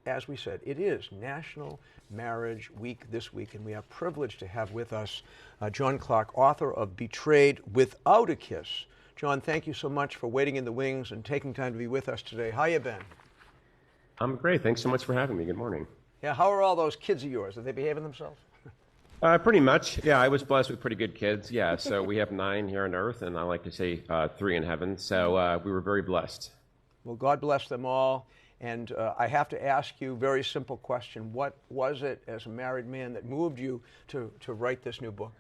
as we said, it is National Marriage Week this week, and we are privileged to have with us John Clark, author of Betrayed Without a Kiss. John, thank you so much for waiting in the wings and taking time to be with us today. How you been? I'm great. Thanks so much for having me. Good morning. Yeah, how are all those kids of yours? Are they behaving themselves? Pretty much. Yeah, I was blessed with pretty good kids. Yeah, so we have 9 here on earth, and I like to say 3 in heaven. So we were very blessed. Well, God bless them all. And I have to ask you a very simple question. What was it as a married man that moved you to write this new book?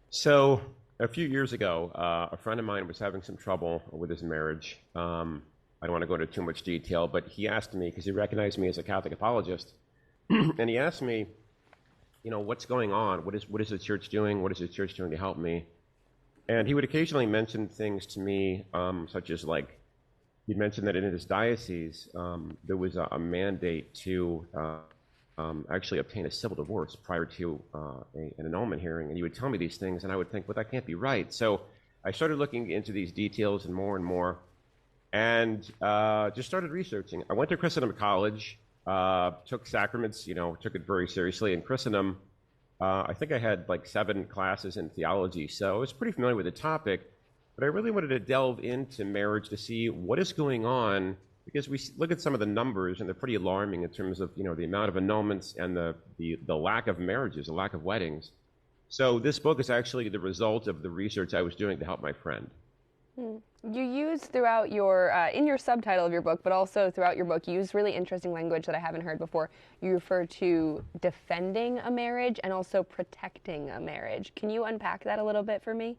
So a few years ago, a friend of mine was having some trouble with his marriage. I don't want to go into too much detail, but he asked me, because he recognized me as a Catholic apologist, and he asked me, you know, what's going on? What is the church doing? What is the church doing to help me? And he would occasionally mention things to me, such as like, he'd mentioned that in his diocese, there was a mandate to actually obtain a civil divorce prior to an annulment hearing. And he would tell me these things, and I would think, well, that can't be right. So I started looking into these details and more, and just started researching. I went to Christendom College, took sacraments, you know, took it very seriously. In Christendom, I think I had like 7 classes in theology, so I was pretty familiar with the topic. But I really wanted to delve into marriage to see what is going on, because we look at some of the numbers and they're pretty alarming in terms of, you know, the amount of annulments and the lack of marriages, the lack of weddings. So this book is actually the result of the research I was doing to help my friend. You use throughout your, in your subtitle of your book, but also throughout your book, you use really interesting language that I haven't heard before. You refer to defending a marriage and also protecting a marriage. Can you unpack that a little bit for me?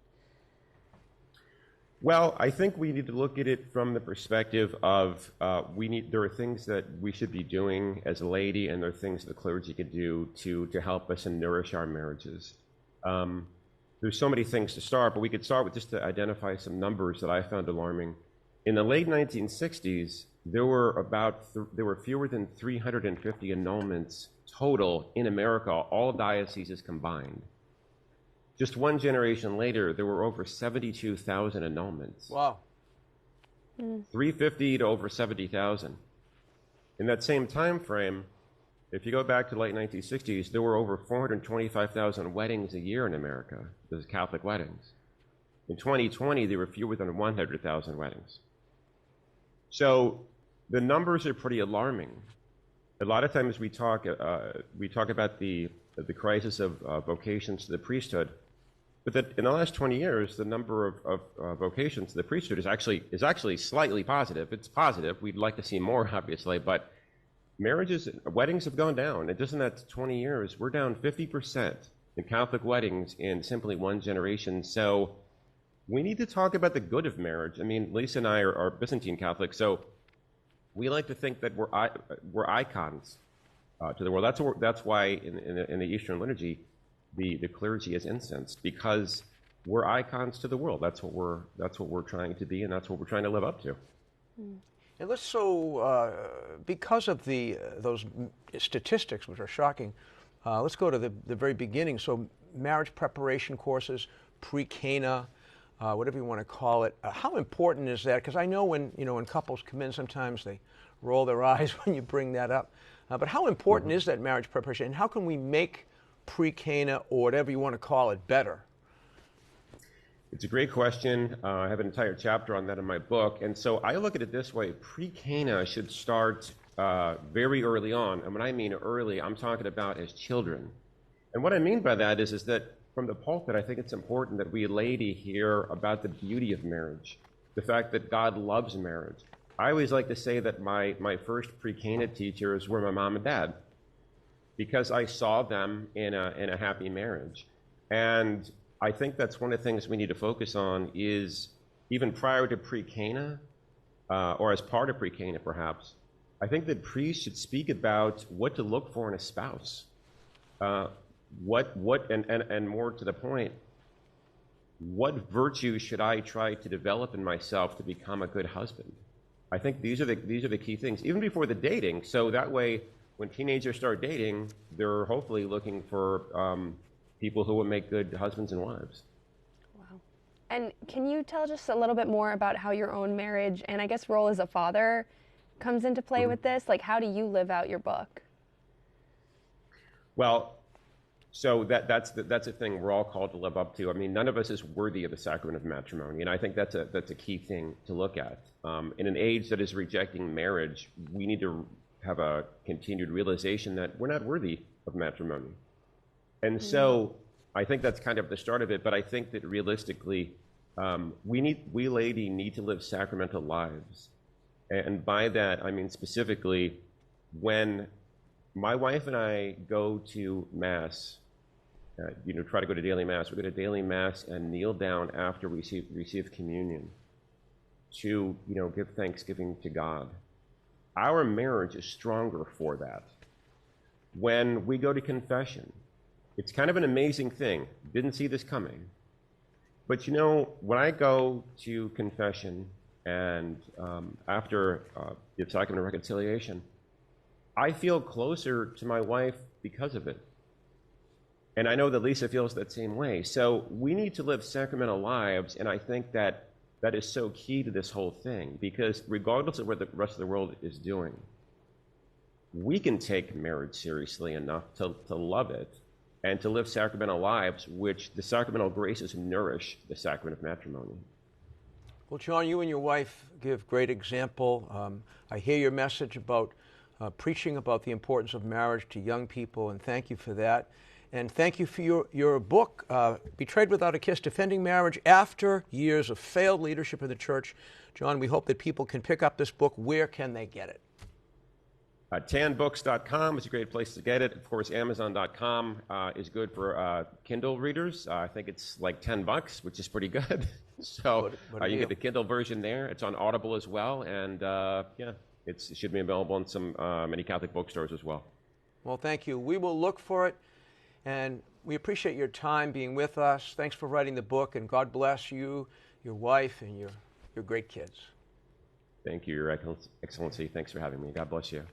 Well, I think we need to look at it from the perspective of there are things that we should be doing as a laity, and there are things the clergy could do to help us and nourish our marriages. There's so many things to start, but we could start with just to identify some numbers that I found alarming. In the late 1960s, there were fewer than 350 annulments total in America, all dioceses combined. Just one generation later, there were over 72,000 annulments. Wow. 350 to over 70,000. In that same time frame, if you go back to the late 1960s, there were over 425,000 weddings a year in America. Those Catholic weddings. In 2020, there were fewer than 100,000 weddings. So the numbers are pretty alarming. A lot of times we talk about the crisis of vocations to the priesthood, but that in the last 20 years, the number of vocations to the priesthood is actually slightly positive. It's positive. We'd like to see more, obviously, but weddings have gone down. And just in that 20 years, we're down 50% in Catholic weddings in simply one generation. So we need to talk about the good of marriage. I mean, Lisa and I are Byzantine Catholics, so we like to think that we're icons to the world. That's why in the Eastern liturgy, the clergy is incensed, because we're icons to the world. That's what we're trying to be, and that's what we're trying to live up to. And because of those statistics, which are shocking, let's go to the very beginning. So marriage preparation courses, pre-Cana, whatever you want to call it. How important is that? Because I know when couples come in, sometimes they roll their eyes when you bring that up. But how important is that marriage preparation, and how can we make pre-Cana, or whatever you want to call it, better? It's a great question. I have an entire chapter on that in my book. And so I look at it this way. Pre-Cana should start very early on. And when I mean early, I'm talking about as children. And what I mean by that is that from the pulpit, I think it's important that we laity hear about the beauty of marriage, the fact that God loves marriage. I always like to say that my first pre-Cana teachers were my mom and dad, because I saw them in a happy marriage. And I think that's one of the things we need to focus on, is even prior to pre-Cana, or as part of pre-Cana perhaps, I think that priests should speak about what to look for in a spouse. And more to the point, what virtues should I try to develop in myself to become a good husband? I think these are the key things, even before the dating. So that way, when teenagers start dating, they're hopefully looking for people who will make good husbands and wives. Wow. And can you tell just a little bit more about how your own marriage and I guess role as a father comes into play with this? Like, how do you live out your book? Well, so that's the thing we're all called to live up to. I mean, none of us is worthy of the sacrament of matrimony, and I think that's a key thing to look at. In an age that is rejecting marriage, we need to have a continued realization that we're not worthy of matrimony. And so I think that's kind of the start of it, but I think that realistically, we laity need to live sacramental lives. And by that, I mean specifically, when my wife and I go to Mass, try to go to daily Mass. We go to daily Mass and kneel down after we receive communion to, give thanksgiving to God. Our marriage is stronger for that. When we go to confession, it's kind of an amazing thing. Didn't see this coming. But when I go to confession and after the sacrament of reconciliation, I feel closer to my wife because of it. And I know that Lisa feels that same way. So we need to live sacramental lives, and I think that is so key to this whole thing, because regardless of what the rest of the world is doing, we can take marriage seriously enough to love it and to live sacramental lives, which the sacramental graces nourish the sacrament of matrimony. Well, John, you and your wife give great example. I hear your message about preaching about the importance of marriage to young people, and thank you for that. And thank you for your book, Betrayed Without a Kiss, Defending Marriage After Years of Failed Leadership in the Church. John, we hope that people can pick up this book. Where can they get it? Tanbooks.com is a great place to get it. Of course, Amazon.com is good for Kindle readers. I think it's like $10, which is pretty good. So you get the Kindle version there. It's on Audible as well. And it should be available in some many Catholic bookstores as well. Well, thank you. We will look for it. And we appreciate your time being with us. Thanks for writing the book, and God bless you, your wife, and your great kids. Thank you, Your Excellency. Thanks for having me. God bless you.